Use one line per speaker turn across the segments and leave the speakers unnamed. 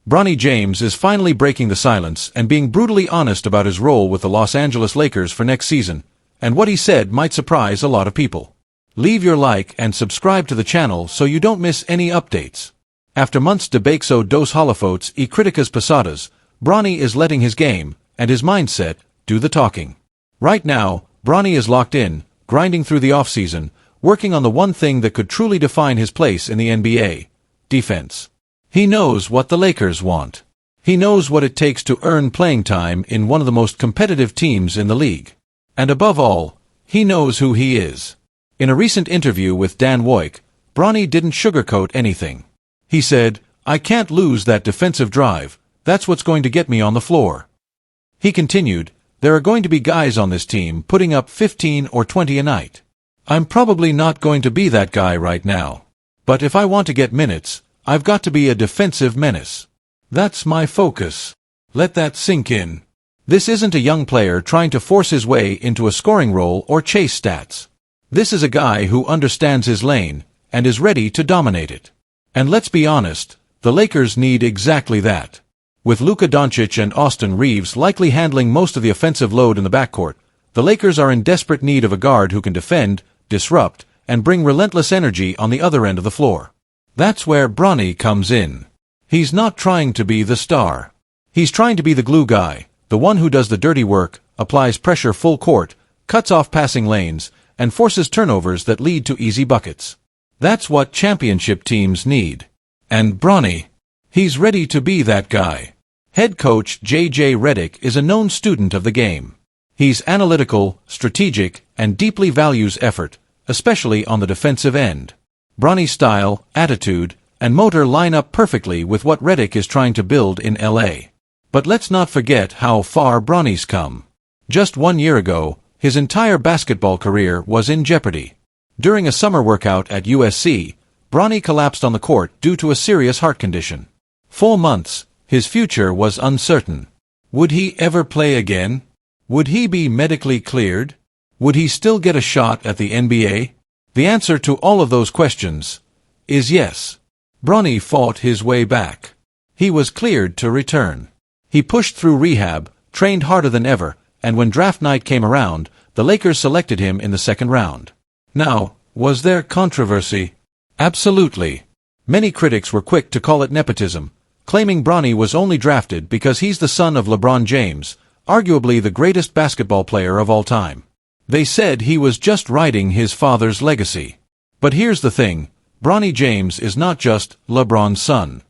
Bronny James is finally breaking the silence and being brutally honest about his role with the Los Angeles Lakers for next season, and what he said might surprise a lot of people. Leave your like and subscribe to the channel so you don't miss any updates. After months de beixo dos holofotes e críticas passadas, Bronny is letting his game, and his mindset, do the talking. Right now, Bronny is locked in, grinding through the offseason, working on the one thing that could truly define his place in the NBA: defense. He knows what the Lakers want. He knows what it takes to earn playing time in one of the most competitive teams in the league. And above all, he knows who he is. In a recent interview with Dan Woik, Bronny didn't sugarcoat anything. He said, "I can't lose that defensive drive, that's what's going to get me on the floor." He continued, "There are going to be guys on this team putting up 15 or 20 a night. I'm probably not going to be that guy right now. But if I want to get minutes, I've got to be a defensive menace. That's my focus." Let that sink in. This isn't a young player trying to force his way into a scoring role or chase stats. This is a guy who understands his lane and is ready to dominate it. And let's be honest, the Lakers need exactly that. With Luka Doncic and Austin Reeves likely handling most of the offensive load in the backcourt, the Lakers are in desperate need of a guard who can defend, disrupt, and bring relentless energy on the other end of the floor. That's where Bronny comes in. He's not trying to be the star. He's trying to be the glue guy, the one who does the dirty work, applies pressure full court, cuts off passing lanes, and forces turnovers that lead to easy buckets. That's what championship teams need. And Bronny, he's ready to be that guy. Head coach J.J. Redick is a known student of the game. He's analytical, strategic, and deeply values effort, especially on the defensive end. Bronny's style, attitude, and motor line up perfectly with what Redick is trying to build in L.A. But let's not forget how far Bronny's come. Just 1 year ago, his entire basketball career was in jeopardy. During a summer workout at USC, Bronny collapsed on the court due to a serious heart condition. 4 months, his future was uncertain. Would he ever play again? Would he be medically cleared? Would he still get a shot at the NBA? The answer to all of those questions is yes. Bronny fought his way back. He was cleared to return. He pushed through rehab, trained harder than ever, and when draft night came around, the Lakers selected him in the second round. Now, was there controversy? Absolutely. Many critics were quick to call it nepotism, claiming Bronny was only drafted because he's the son of LeBron James, arguably the greatest basketball player of all time. They said he was just riding his father's legacy. But here's the thing, Bronny James is not just LeBron's son.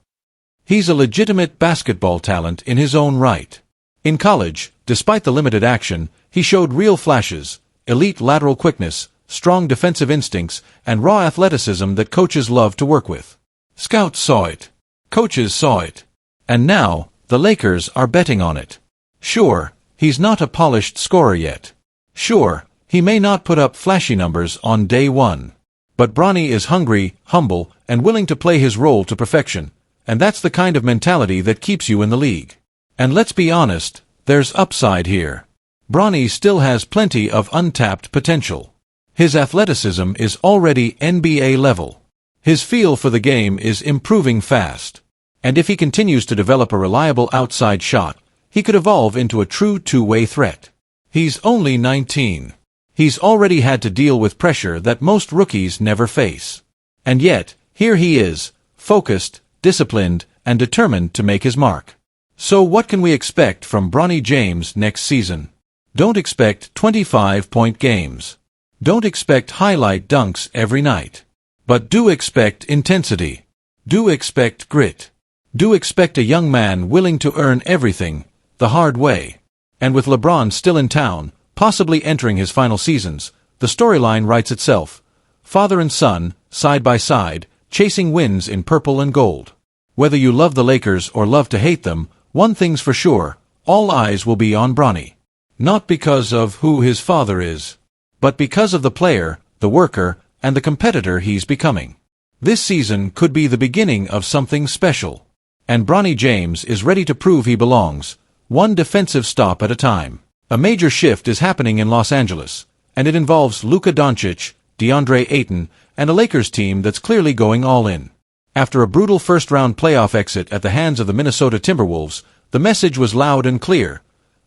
He's a legitimate basketball talent in his own right. In college, despite the limited action, he showed real flashes, elite lateral quickness, strong defensive instincts, and raw athleticism that coaches love to work with. Scouts saw it. Coaches saw it. And now, the Lakers are betting on it. Sure, he's not a polished scorer yet. Sure, he may not put up flashy numbers on day one. But Bronny is hungry, humble, and willing to play his role to perfection, and that's the kind of mentality that keeps you in the league. And let's be honest, there's upside here. Bronny still has plenty of untapped potential. His athleticism is already NBA level. His feel for the game is improving fast. And if he continues to develop a reliable outside shot, he could evolve into a true two-way threat. He's only 19. He's already had to deal with pressure that most rookies never face. And yet, here he is, focused, disciplined, and determined to make his mark. So what can we expect from Bronny James next season? Don't expect 25-point games. Don't expect highlight dunks every night. But do expect intensity. Do expect grit. Do expect a young man willing to earn everything, the hard way. And with LeBron still in town, possibly entering his final seasons, the storyline writes itself. Father and son, side by side, chasing wins in purple and gold. Whether you love the Lakers or love to hate them, one thing's for sure, all eyes will be on Bronny. Not because of who his father is, but because of the player, the worker, and the competitor he's becoming. This season could be the beginning of something special. And Bronny James is ready to prove he belongs, one defensive stop at a time. A major shift is happening in Los Angeles, and it involves Luka Doncic, DeAndre Aton, and a Lakers team that's clearly going all in. After a brutal first-round playoff exit at the hands of the Minnesota Timberwolves, the message was loud and clear.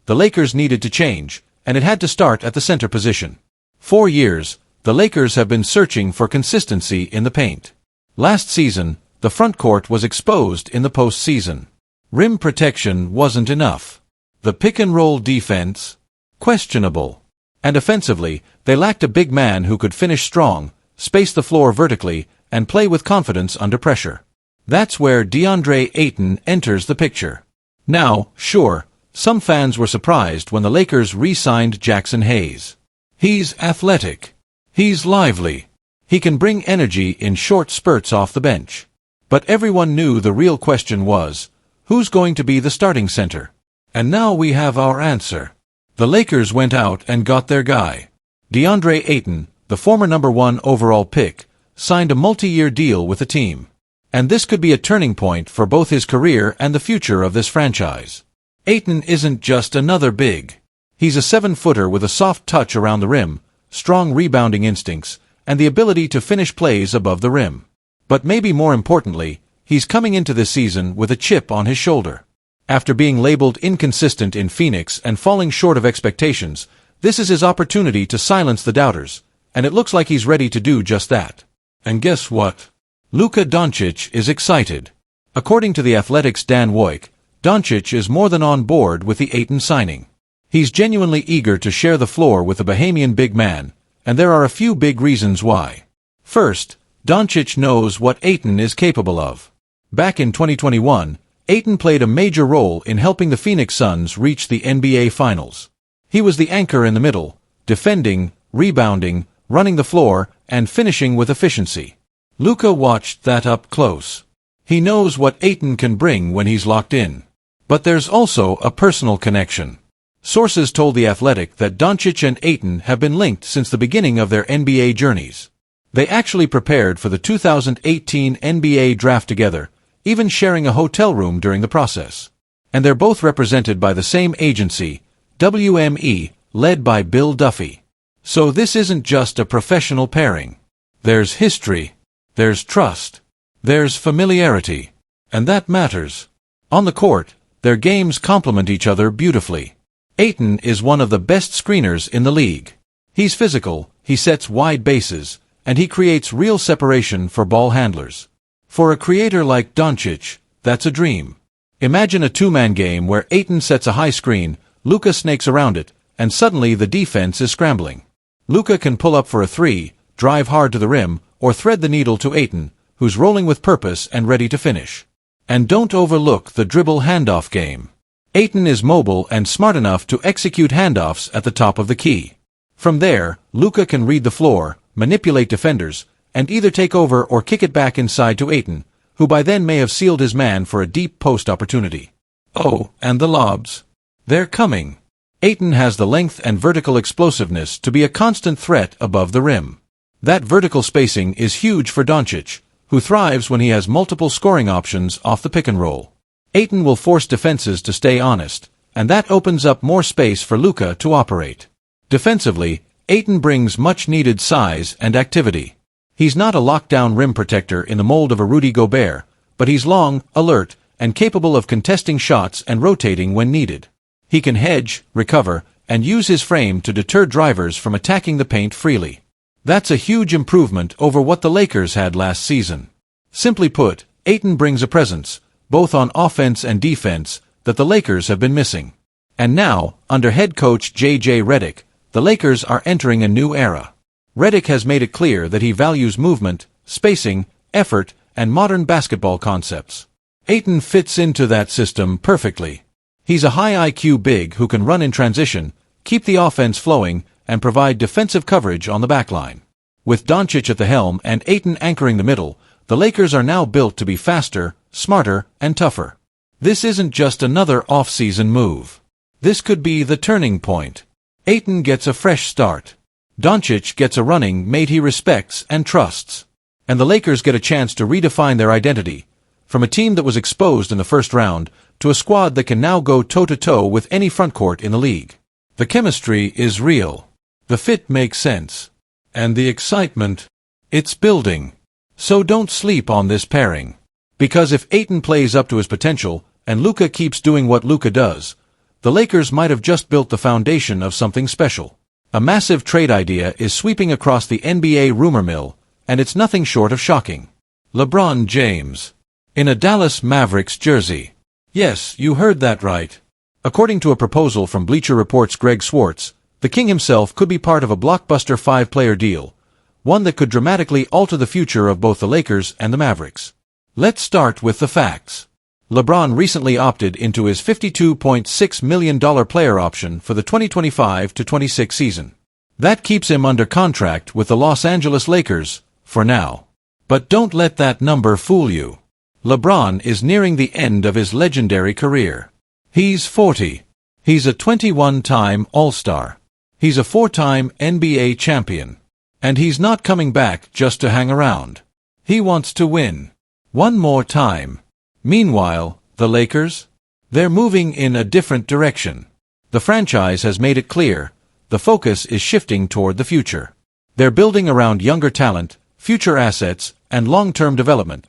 The Lakers needed to change, and it had to start at the center position. 4 years, the Lakers have been searching for consistency in the paint. Last season, the front court was exposed in the postseason. Rim protection wasn't enough. The pick-and-roll defense? Questionable. And offensively, they lacked a big man who could finish strong, space the floor vertically, and play with confidence under pressure. That's where DeAndre Aton enters the picture. Now, sure, some fans were surprised when the Lakers re-signed Jackson Hayes. He's athletic. He's lively. He can bring energy in short spurts off the bench. But everyone knew the real question was, who's going to be the starting center? And now we have our answer. The Lakers went out and got their guy. DeAndre Aton, the former #1 overall pick, signed a multi-year deal with the team. And this could be a turning point for both his career and the future of this franchise. Aton isn't just another big. He's a 7-footer with a soft touch around the rim, strong rebounding instincts, and the ability to finish plays above the rim. But maybe more importantly, he's coming into this season with a chip on his shoulder. After being labeled inconsistent in Phoenix and falling short of expectations, this is his opportunity to silence the doubters, and it looks like he's ready to do just that. And guess what? Luka Doncic is excited. According to The Athletic's Dan Woik, Doncic is more than on board with the Aton signing. He's genuinely eager to share the floor with the Bahamian big man, and there are a few big reasons why. First, Doncic knows what Aton is capable of. Back in 2021, Aton played a major role in helping the Phoenix Suns reach the NBA Finals. He was the anchor in the middle, defending, rebounding, running the floor, and finishing with efficiency. Luka watched that up close. He knows what Aton can bring when he's locked in. But there's also a personal connection. Sources told The Athletic that Doncic and Aton have been linked since the beginning of their NBA journeys. They actually prepared for the 2018 NBA draft together, even sharing a hotel room during the process. And they're both represented by the same agency, WME, led by Bill Duffy. So this isn't just a professional pairing. There's history. There's trust. There's familiarity. And that matters. On the court, their games complement each other beautifully. Aton is one of the best screeners in the league. He's physical, he sets wide bases, and he creates real separation for ball handlers. For a creator like Doncic, that's a dream. Imagine a two-man game where Aton sets a high screen, Luka snakes around it, and suddenly the defense is scrambling. Luka can pull up for a three, drive hard to the rim, or thread the needle to Aton, who's rolling with purpose and ready to finish. And don't overlook the dribble handoff game. Aton is mobile and smart enough to execute handoffs at the top of the key. From there, Luka can read the floor, manipulate defenders, and either take over or kick it back inside to Aton, who by then may have sealed his man for a deep post opportunity. Oh, and the lobs. They're coming. Aton has the length and vertical explosiveness to be a constant threat above the rim. That vertical spacing is huge for Doncic, who thrives when he has multiple scoring options off the pick and roll. Aton will force defenses to stay honest, and that opens up more space for Luka to operate. Defensively, Aton brings much-needed size and activity. He's not a lockdown rim protector in the mold of a Rudy Gobert, but he's long, alert, and capable of contesting shots and rotating when needed. He can hedge, recover, and use his frame to deter drivers from attacking the paint freely. That's a huge improvement over what the Lakers had last season. Simply put, Aton brings a presence, both on offense and defense, that the Lakers have been missing. And now, under head coach J.J. Redick, the Lakers are entering a new era. Redick has made it clear that he values movement, spacing, effort, and modern basketball concepts. Aton fits into that system perfectly. He's a high IQ big who can run in transition, keep the offense flowing, and provide defensive coverage on the backline. With Doncic at the helm and Aton anchoring the middle, the Lakers are now built to be faster, smarter, and tougher. This isn't just another off-season move. This could be the turning point. Aton gets a fresh start. Doncic gets a running mate he respects and trusts. And the Lakers get a chance to redefine their identity, from a team that was exposed in the first round to a squad that can now go toe-to-toe with any frontcourt in the league. The chemistry is real. The fit makes sense. And the excitement, it's building. So don't sleep on this pairing. Because if Aton plays up to his potential, and Luka keeps doing what Luka does, the Lakers might have just built the foundation of something special. A massive trade idea is sweeping across the NBA rumor mill, and it's nothing short of shocking. LeBron James. In a Dallas Mavericks jersey. Yes, you heard that right. According to a proposal from Bleacher Report's Greg Swartz, the King himself could be part of a blockbuster 5-player deal, one that could dramatically alter the future of both the Lakers and the Mavericks. Let's start with the facts. LeBron recently opted into his $52.6 million player option for the 2025-26 season. That keeps him under contract with the Los Angeles Lakers, for now. But don't let that number fool you. LeBron is nearing the end of his legendary career. He's 40. He's a 21-time All-Star. He's a 4-time NBA champion. And he's not coming back just to hang around. He wants to win. One more time. Meanwhile, the Lakers? They're moving in a different direction. The franchise has made it clear, the focus is shifting toward the future. They're building around younger talent, future assets, and long-term development,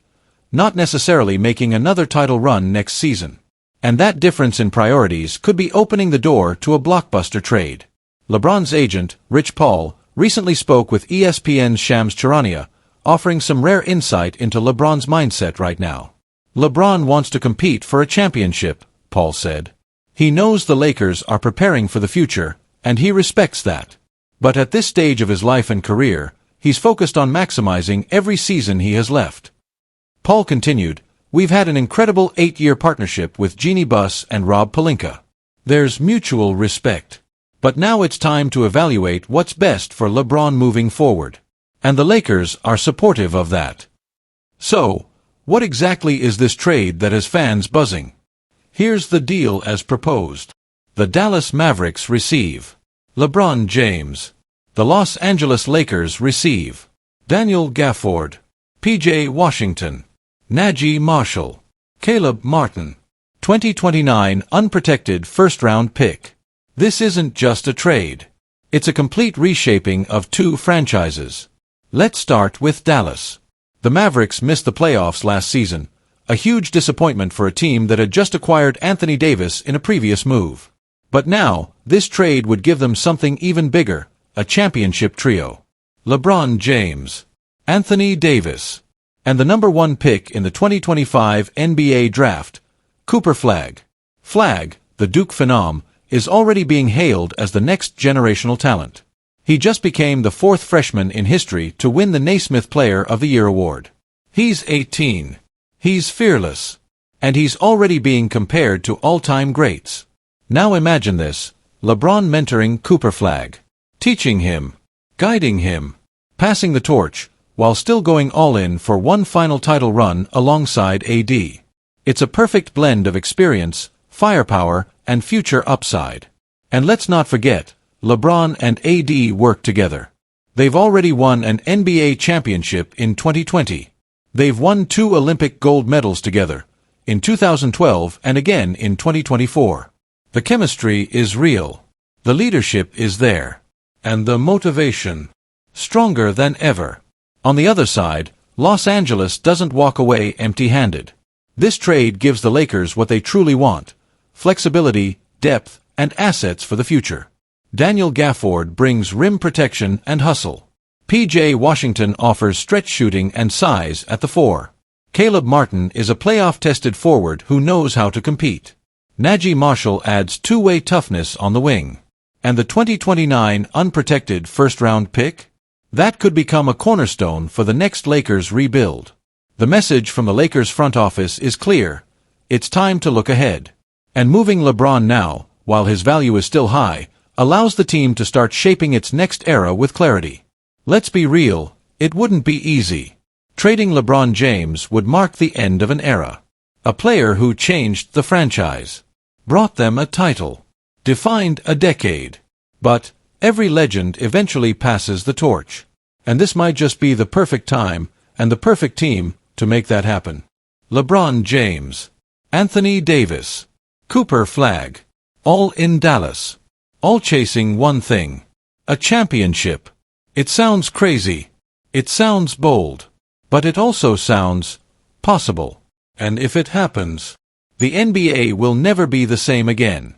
not necessarily making another title run next season. And that difference in priorities could be opening the door to a blockbuster trade. LeBron's agent, Rich Paul, recently spoke with ESPN's Shams Charania, offering some rare insight into LeBron's mindset right now. LeBron wants to compete for a championship, Paul said. He knows the Lakers are preparing for the future, and he respects that. But at this stage of his life and career, he's focused on maximizing every season he has left. Paul continued, "We've had an incredible 8-year partnership with Jeannie Buss and Rob Pelinka. There's mutual respect. But now it's time to evaluate what's best for LeBron moving forward. And the Lakers are supportive of that." So, what exactly is this trade that has fans buzzing? Here's the deal as proposed. The Dallas Mavericks receive LeBron James. The Los Angeles Lakers receive Daniel Gafford, P.J. Washington, Najee Marshall, Caleb Martin, 2029 unprotected first-round pick. This isn't just a trade. It's a complete reshaping of two franchises. Let's start with Dallas. The Mavericks missed the playoffs last season, a huge disappointment for a team that had just acquired Anthony Davis in a previous move. But now, this trade would give them something even bigger, a championship trio. LeBron James, Anthony Davis, and the number 1 pick in the 2025 NBA Draft, Cooper Flagg. Flagg, the Duke phenom, is already being hailed as the next generational talent. He just became the 4th freshman in history to win the Naismith Player of the Year award. He's 18. He's fearless. And he's already being compared to all-time greats. Now imagine this, LeBron mentoring Cooper Flagg, teaching him, guiding him, passing the torch, while still going all in for one final title run alongside AD. It's a perfect blend of experience, firepower, and future upside. And let's not forget, LeBron and AD work together. They've already won an NBA championship in 2020. They've won 2 Olympic gold medals together, in 2012 and again in 2024. The chemistry is real. The leadership is there. And the motivation, stronger than ever. On the other side, Los Angeles doesn't walk away empty-handed. This trade gives the Lakers what they truly want: flexibility, depth, and assets for the future. Daniel Gafford brings rim protection and hustle. P.J. Washington offers stretch shooting and size at the 4. Caleb Martin is a playoff-tested forward who knows how to compete. Najee Marshall adds two-way toughness on the wing. And the 2029 unprotected first-round pick? That could become a cornerstone for the next Lakers rebuild. The message from the Lakers front office is clear. It's time to look ahead. And moving LeBron now, while his value is still high, allows the team to start shaping its next era with clarity. Let's be real, it wouldn't be easy. Trading LeBron James would mark the end of an era. A player who changed the franchise, brought them a title, defined a decade. But every legend eventually passes the torch. And this might just be the perfect time and the perfect team to make that happen. LeBron James, Anthony Davis, Cooper Flagg, all in Dallas. All chasing one thing: a championship. It sounds crazy. It sounds bold. But it also sounds possible. And if it happens, the NBA will never be the same again.